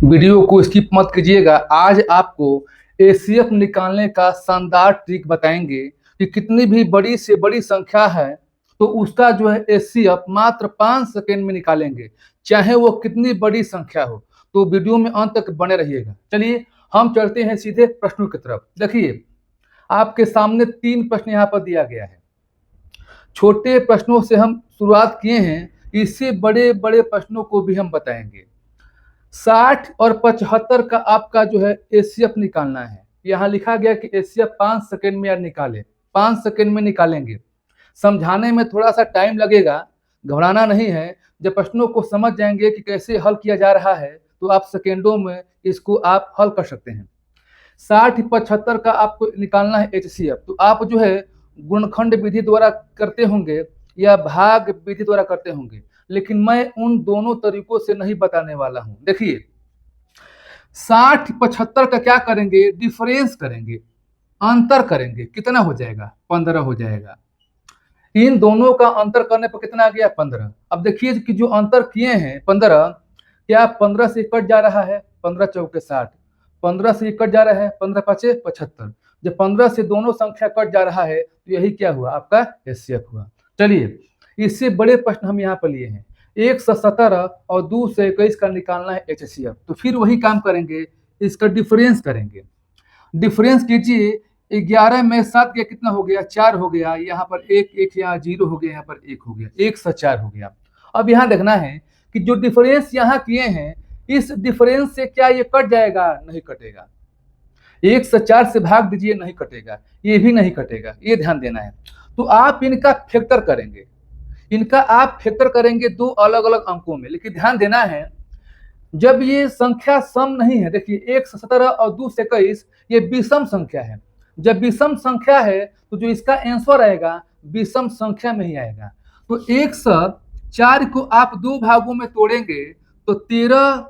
Video को skip मत कीजिएगा। आज आपको एचसीएफ निकालने का शानदार ट्रिक बताएंगे कि कितनी भी बड़ी से बड़ी संख्या है तो उसका जो है एचसीएफ मात्र 5 सेकेंड में निकालेंगे, चाहे वो कितनी बड़ी संख्या हो। तो वीडियो में अंत तक बने रहिएगा। चलिए हम चलते हैं सीधे प्रश्नों की तरफ। देखिए आपके सामने 3 प्रश्न यहाँ पर दिया गया है। छोटे प्रश्नों से हम शुरुआत किए हैं, इससे बड़े बड़े प्रश्नों को भी हम बताएंगे। 60 और 75 का आपका जो है एचसीएफ निकालना है। यहाँ लिखा गया कि एचसीएफ 5 सेकेंड में यार निकाले, 5 सेकेंड में निकालेंगे। समझाने में थोड़ा सा टाइम लगेगा, घबराना नहीं है। जब प्रश्नों को समझ जाएंगे कि कैसे हल किया जा रहा है तो आप सेकेंडों में इसको आप हल कर सकते हैं। 60-75 का आपको निकालना है एचसीएफ, तो आप जो है गुणनखंड विधि द्वारा करते होंगे या भाग विधि द्वारा करते होंगे, लेकिन मैं उन दोनों तरीकों से नहीं बताने वाला हूं। देखिए 60-75 का क्या करेंगे, डिफरेंस करेंगे, अंतर करेंगे। कितना हो जाएगा? 15 हो जाएगा। इन दोनों का अंतर करने पर कितना आ गया? 15। अब देखिए कि जो अंतर किए हैं 15, क्या 15 से कट जा रहा है? 15 चौके 60, 15 से कट जा रहा है, 15 पचे 75। जब 15 से दोनों संख्या कट जा रहा है तो यही क्या हुआ? आपका एचसीएफ हुआ। चलिए इससे बड़े प्रश्न हम यहाँ पर लिए हैं। 117 और 221 का निकालना है एचसीएफ, तो फिर वही काम करेंगे, इसका डिफरेंस करेंगे। डिफरेंस कीजिए, 11 में 7 गया, कितना हो गया? 4 हो गया। यहाँ पर एक यहाँ 0 हो गया, यहाँ पर 1 हो गया, 1 से 4 हो गया। अब यहाँ देखना है कि जो डिफरेंस यहाँ किए हैं, इस डिफरेंस से क्या ये कट जाएगा? नहीं कटेगा। 1 से 4 से भाग दीजिए, नहीं कटेगा, ये भी नहीं कटेगा, ये ध्यान देना है। तो आप इनका फैक्टर करेंगे, इनका आप फैक्टर करेंगे दो अलग अलग अंकों में। लेकिन ध्यान देना है, जब ये संख्या सम नहीं है, देखिए 117 और 221 ये विषम संख्या है। जब विषम संख्या है तो जो इसका आंसर आएगा विषम संख्या में ही आएगा। तो 104 को आप दो भागों में तोड़ेंगे तो 13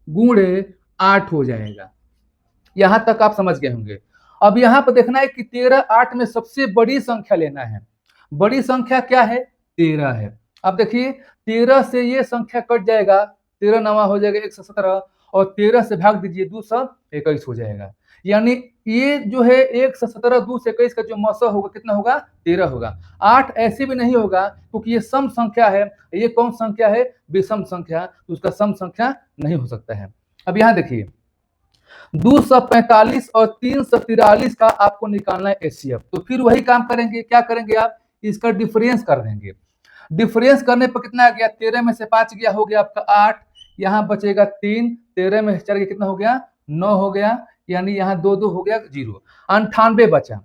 गुणे 8 हो जाएगा। यहां तक आप समझ गए होंगे। अब यहां पर देखना है कि 13 8 में सबसे बड़ी संख्या लेना है। बड़ी संख्या क्या है? 13 है। अब देखिए 13 से ये संख्या कट जाएगा, 13 नवा हो जाएगा 117, और 13 से भाग दीजिए 221 हो जाएगा। यानी ये जो है 117 221 का जो मौसा होगा कितना होगा? 13 होगा। 8 ऐसे भी नहीं होगा क्योंकि ये सम संख्या है। ये कौन संख्या है? विषम संख्या, तो उसका सम संख्या नहीं हो सकता है। अब यहाँ देखिए 245 और 343 का आपको निकालना है एचसीएफ, तो फिर वही काम करेंगे। क्या करेंगे आप? इसका डिफरेंस कर देंगे। डिफरेंस करने पर कितना आ गया? 13 में से 5 गया, हो गया आपका 8, यहाँ बचेगा 3, 13 में 4 गया, कितना हो गया? 9 हो गया। यानी यहाँ 2 2 हो गया 0, 98 बचा।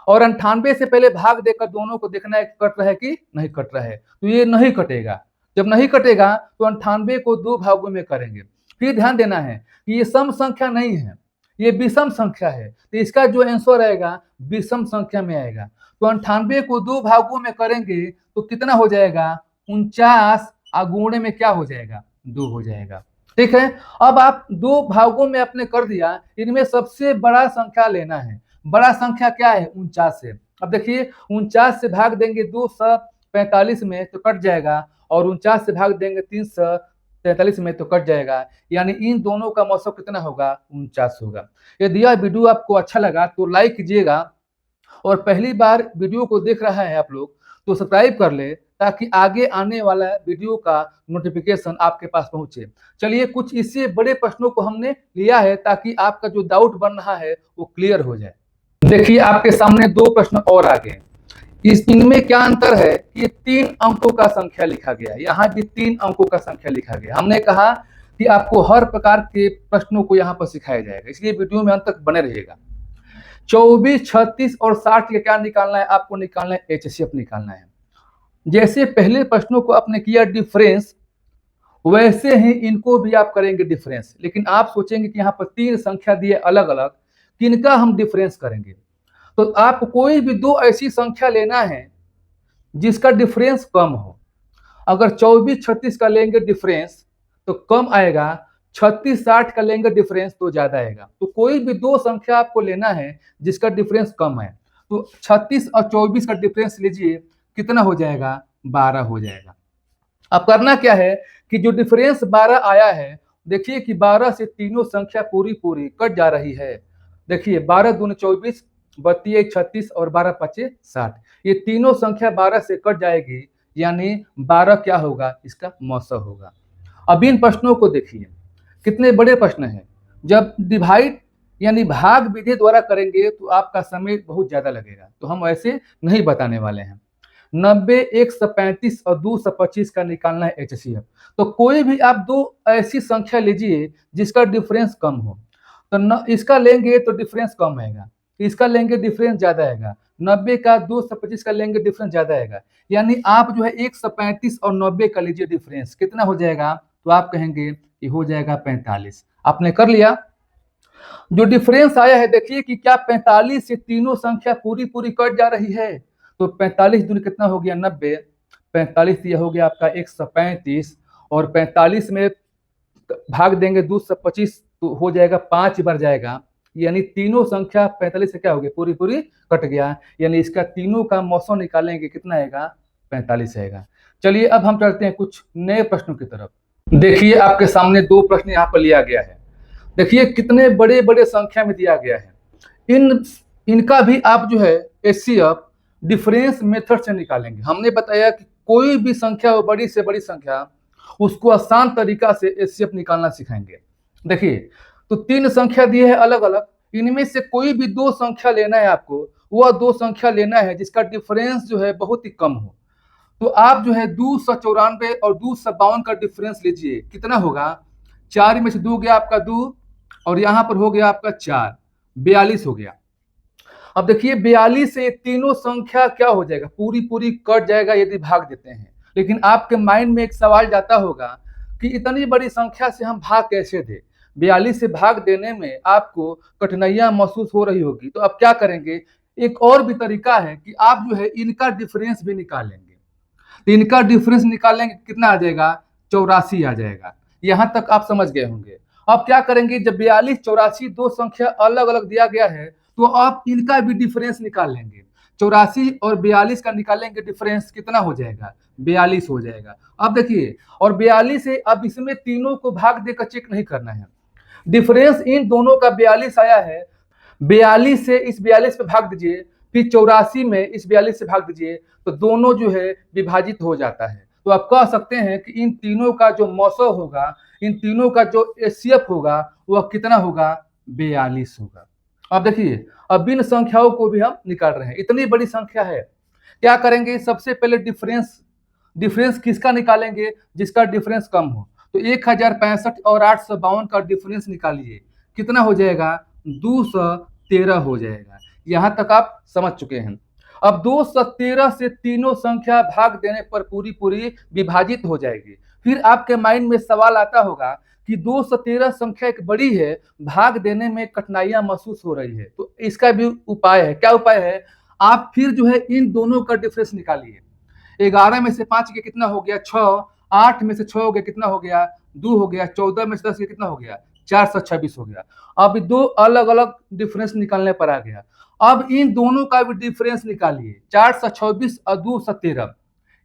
और 98 से पहले भाग देकर दोनों को देखना है कट रहा है कि नहीं कट रहा है, तो ये नहीं कटेगा। जब नहीं कटेगा तो 98 को दो भागों में करेंगे। फिर ध्यान देना है कि ये सम संख्या नहीं है, ये विषम संख्या है, तो इसका जो आंसर आएगा विषम संख्या में आएगा। तो 98 को दो भागों में करेंगे तो कितना हो जाएगा? 49 गुणे में क्या हो जाएगा? 2 हो जाएगा। ठीक है। अब आप दो भागों में आपने कर दिया, इनमें सबसे बड़ा संख्या लेना है। बड़ा संख्या क्या है? 49 है। अब देखिए 49 से भाग देंगे 245 में तो कट जाएगा, और 49 से भाग देंगे 343 में तो कट जाएगा। यानी इन दोनों का मौसम कितना होगा? 49 होगा। यदि यह वीडियो आपको अच्छा लगा तो लाइक कीजिएगा, और पहली बार वीडियो को देख रहा है आप लोग तो सब्सक्राइब कर ले, ताकि आगे आने वाला वीडियो का नोटिफिकेशन आपके पास पहुंचे। चलिए कुछ इससे बड़े प्रश्नों को हमने लिया है ताकि आपका जो डाउट बन रहा है वो क्लियर हो जाए। देखिए आपके सामने दो प्रश्न और आ गए। इनमें क्या अंतर है? ये 3 अंकों का संख्या लिखा गया है, यहाँ भी 3 अंकों का संख्या लिखा गया। हमने कहा कि आपको हर प्रकार के प्रश्नों को यहाँ पर सिखाया जाएगा, इसलिए वीडियो में अंत तक बने रहिएगा। 24, 36 और 60 का क्या निकालना है? आपको निकालना है एचसीएफ निकालना है। जैसे पहले प्रश्नों को आपने किया डिफरेंस, वैसे ही इनको भी आप करेंगे डिफरेंस। लेकिन आप सोचेंगे कि यहाँ पर 3 संख्या दिए अलग अलग, किनका हम डिफरेंस करेंगे? तो आप कोई भी दो ऐसी संख्या लेना है जिसका डिफरेंस कम हो। अगर 24 36 का लेंगे डिफरेंस तो कम आएगा, 36 60 का लेंगे डिफरेंस तो ज्यादा आएगा। तो कोई भी दो संख्या आपको लेना है जिसका डिफरेंस कम है। तो 36 और 24 का डिफरेंस लीजिए, कितना हो जाएगा? 12 हो जाएगा। अब करना क्या है कि जो डिफरेंस 12 आया है देखिए कि 12 से तीनों संख्या पूरी पूरी कट जा रही है। देखिए 12 दूनी 24, 32 36 और 12 पचे 60। ये तीनों संख्या 12 से कट जाएगी, यानी 12 क्या होगा, इसका मौसा होगा। अब इन प्रश्नों को देखिए, कितने बड़े प्रश्न हैं। जब डिवाइड यानी भाग विधि द्वारा करेंगे तो आपका समय बहुत ज्यादा लगेगा, तो हम ऐसे नहीं बताने वाले हैं। 90, 135 और 225 का निकालना है HCF। तो कोई भी आप दो ऐसी संख्या लीजिए जिसका डिफरेंस कम हो, तो न इसका लेंगे तो डिफरेंस कम आएगा, इसका लेंगे डिफरेंस ज्यादा आएगा, 90 का 225 का लेंगे डिफरेंस ज्यादा आएगा। यानी आप जो है 135 और 90 का लीजिए, डिफरेंस कितना हो जाएगा, तो आप कहेंगे कि हो जाएगा 45। आपने कर लिया। जो डिफरेंस आया है देखिए कि क्या 45 से तीनों संख्या पूरी पूरी कट जा रही है, तो 45 दूनी कितना हो गया 90, 45 ये हो गया आपका 135, और 45 में भाग देंगे 225 तो हो जाएगा 5 बार जाएगा, यानी तीनों संख्या 45 से क्या हो गया, पूरी पूरी कट गया, यानी इसका तीनों का मौसम निकालेंगे कितना आएगा, 45 आएगा। चलिए अब हम चलते हैं कुछ नए प्रश्नों की तरफ। देखिए आपके सामने दो प्रश्न यहाँ पर लिया गया है। देखिए कितने बड़े बड़े संख्या में दिया गया है। इनका भी आप जो है HCF डिफरेंस मेथड से निकालेंगे। हमने बताया कि कोई भी संख्या हो, बड़ी से बड़ी संख्या, उसको आसान तरीका से HCF निकालना सिखाएंगे। देखिए तो तीन संख्या दी है अलग अलग, इनमें से कोई भी दो संख्या लेना है आपको, वह दो संख्या लेना है जिसका डिफरेंस जो है बहुत ही कम हो। तो आप जो है 294 और 252 का डिफरेंस लीजिए, कितना होगा, 4 में से 2 गया आपका 2, और यहां पर हो गया आपका 4, 42 हो गया। अब देखिए 42 से तीनों संख्या क्या हो जाएगा, पूरी पूरी कट जाएगा यदि भाग देते हैं। लेकिन आपके माइंड में एक सवाल जाता होगा कि इतनी बड़ी संख्या से हम भाग कैसे दें। 42 से भाग देने में आपको कठिनाइयां महसूस हो रही होगी, तो अब क्या करेंगे, एक और भी तरीका है कि आप जो है इनका डिफरेंस भी निकाल लेंगे। तो इनका डिफरेंस निकालेंगे कितना आ जाएगा, 84 आ जाएगा। यहां तक आप समझ गए होंगे। अब क्या करेंगे, जब 42 84 दो संख्या अलग अलग दिया गया है, तो आप इनका भी डिफरेंस निकाल लेंगे। 84 और 42 का निकालेंगे डिफरेंस, कितना हो जाएगा, 42 हो जाएगा। अब देखिए, और 42 से अब इसमें तीनों को भाग देकर चेक नहीं करना है, डिफरेंस इन दोनों का 42 आया है, 42 से इस 42 पे भाग दीजिए, फिर 84 में इस 42 से भाग दीजिए, तो दोनों जो है विभाजित हो जाता है। तो आप कह सकते हैं कि इन तीनों का जो मौसम होगा, इन तीनों का जो HCF होगा, वह कितना होगा, 42 होगा। अब देखिए, अब इन संख्याओं को भी हम निकाल रहे हैं, इतनी बड़ी संख्या है। क्या करेंगे, सबसे पहले डिफरेंस किसका निकालेंगे, जिसका डिफरेंस कम हो। तो 1065 और 852 का डिफरेंस निकालिए, कितना हो जाएगा, 213 हो जाएगा। यहां तक आप समझ चुके हैं। अब 213 से तीनों संख्या भाग देने पर पूरी पूरी विभाजित हो जाएगी। फिर आपके माइंड में सवाल आता होगा कि 213 संख्या एक बड़ी है, भाग देने में कठिनाइयां महसूस हो रही है, तो इसका भी उपाय है। क्या उपाय है, आप फिर जो है इन दोनों का डिफरेंस निकालिए। 11 में से 5 के कितना हो गया, 6, 8 में से 6 हो गया, कितना हो गया, 2 हो गया, 14 में से 10 के कितना हो गया, 426 हो गया। अब दो अलग अलग डिफरेंस निकालने पर आ गया। अब इन दोनों का भी डिफरेंस निकालिए, 426 और 213,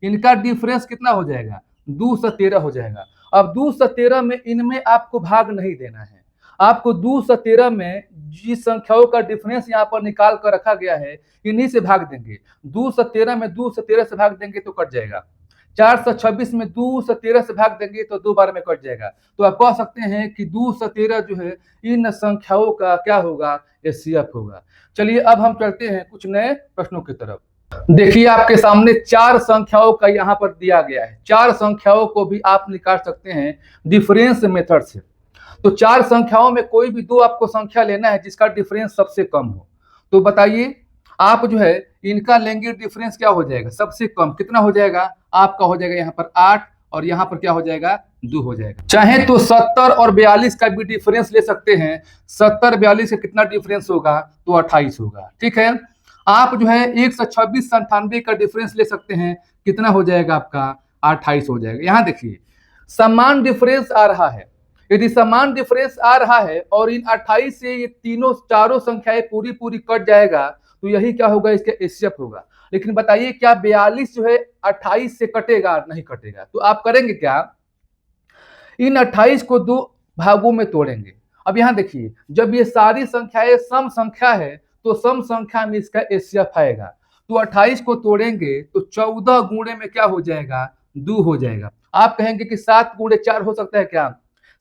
इनका डिफरेंस कितना हो जाएगा, 213 हो जाएगा। अब 213 में इनमें आपको भाग नहीं देना है, आपको 213 में जिस संख्याओं का डिफरेंस यहाँ पर निकाल कर रखा गया है, इन्हीं से भाग देंगे। 213 में 213 से भाग देंगे तो कट जाएगा, 426 में 213 से भाग देंगे तो 2 बार में कट जाएगा। तो आप कह सकते हैं कि 213 जो है इन संख्याओं का क्या होगा, HCF होगा। चलिए अब हम चलते हैं कुछ नए प्रश्नों की तरफ। देखिए आपके सामने 4 संख्याओं का यहाँ पर दिया गया है। 4 संख्याओं को भी आप निकाल सकते हैं डिफरेंस मेथड से। तो 4 संख्याओं में कोई भी दो आपको संख्या लेना है जिसका डिफरेंस सबसे कम हो। तो बताइए, आप जो है इनका लेंगे, डिफरेंस क्या हो जाएगा, सबसे कम कितना हो जाएगा, आपका हो जाएगा यहाँ पर 8, और यहाँ पर क्या हो जाएगा, 2 हो जाएगा। चाहे तो 70 और 42 का भी डिफरेंस ले सकते हैं। 70 42 का कितना डिफरेंस होगा, तो 28 होगा। ठीक है, आप जो है 126 97 का डिफरेंस ले सकते हैं, कितना हो जाएगा आपका, 28 हो जाएगा। यहाँ देखिए समान डिफरेंस आ रहा है, यदि समान डिफरेंस आ रहा है और इन 28 से ये तीनों चारों संख्याएं पूरी पूरी कट जाएगा, तो यही क्या होगा, इसका HCF होगा। लेकिन बताइए क्या 42 जो है 28 से कटेगा, नहीं कटेगा। तो आप करेंगे क्या, इन 28 को दो भागों में तोड़ेंगे। अब यहाँ देखिए, जब ये सारी संख्याएं सम संख्या है तो सम संख्या में इसका एचसीएफ आएगा। तो 28 को तोड़ेंगे तो 14 गुणे में क्या हो जाएगा, 2 हो जाएगा। आप कहेंगे कि 7 गुणे 4 हो सकता है क्या?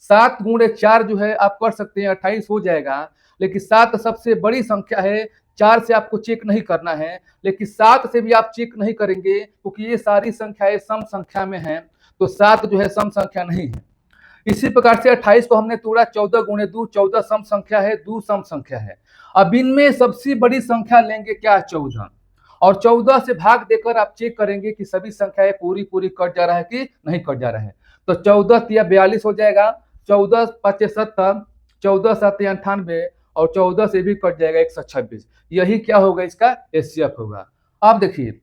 7 गुणे 4 जो है आप कर सकते हैं, 28 हो जाएगा। लेकिन 7 सबसे बड़ी संख्या है, 4 से आपको चेक नहीं करना है। लेकिन 7 से भी आप चेक नहीं करेंगे क्योंकि ये सारी संख्याएं सम संख्या में हैं, तो 7 जो है सम संख्या नहीं है। इसी प्रकार से 28 को हमने तोड़ा, 14 गुणे 2, 14 सम संख्या है, 2 सम संख्या है। अब इनमें सबसे बड़ी संख्या लेंगे क्या, 14, और 14 से भाग देकर आप चेक करेंगे कि सभी संख्याएं पूरी पूरी कट जा रहा है कि नहीं कट जा रहा है। तो 14 तिया 42 हो जाएगा, 14 पचे 70, 14 7 98 और 14 से भी कट जाएगा 126। यही क्या होगा, इसका एचसीएफ होगा। अब देखिए,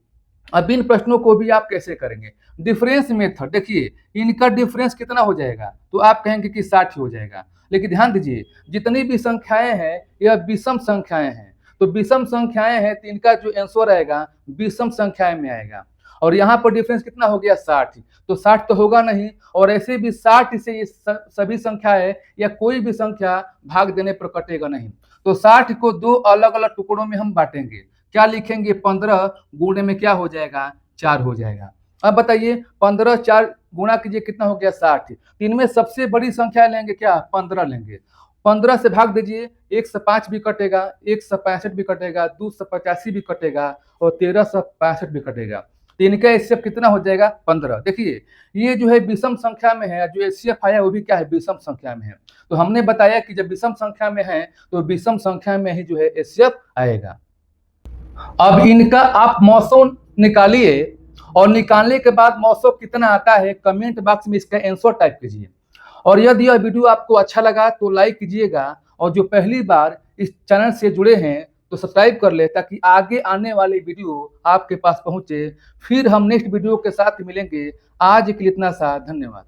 अब इन प्रश्नों को भी आप कैसे करेंगे, डिफरेंस मेथड। देखिए इनका डिफरेंस कितना हो जाएगा, तो आप कहेंगे कि 60 हो जाएगा। लेकिन ध्यान दीजिए, जितनी भी संख्याएं हैं यह विषम संख्याएं हैं, तो विषम संख्याएं हैं तो इनका जो आंसर आएगा विषम संख्याएं में आएगा। और यहाँ पर डिफरेंस कितना हो गया, 60। तो 60 तो होगा नहीं, और ऐसे भी 60 से ये सभी संख्याएं या कोई भी संख्या भाग देने पर कटेगा नहीं। तो 60 को 2 अलग अलग टुकड़ों में हम बांटेंगे। क्या लिखेंगे, 15 गुणे में क्या हो जाएगा, 4 हो जाएगा। अब बताइए 15 4 गुणा कीजिए, कितना हो गया, 60। इनमें सबसे बड़ी संख्या लेंगे क्या, 15 लेंगे। 15 से भाग दीजिए, 1 से 5 भी कटेगा, 1 से 65 भी कटेगा, 2 से 85 भी कटेगा और 13 से 65 भी कटेगा। तो इनका एचसीएफ कितना हो जाएगा, 15। देखिए ये जो है विषम संख्या में है, जो एचसीएफ आया वो भी क्या है, विषम संख्या में है। तो हमने बताया कि जब विषम संख्या में है तो विषम संख्या में ही जो है एचसीएफ आएगा। अब इनका आप मौसम निकालिए, और निकालने के बाद मौसम कितना आता है कमेंट बॉक्स में इसका आंसर टाइप कीजिए। और यदि यह वीडियो आपको अच्छा लगा तो लाइक कीजिएगा, और जो पहली बार इस चैनल से जुड़े हैं तो सब्सक्राइब कर ले, ताकि आगे आने वाले वीडियो आपके पास पहुंचे। फिर हम नेक्स्ट वीडियो के साथ मिलेंगे। आज के लिए इतना सा, धन्यवाद।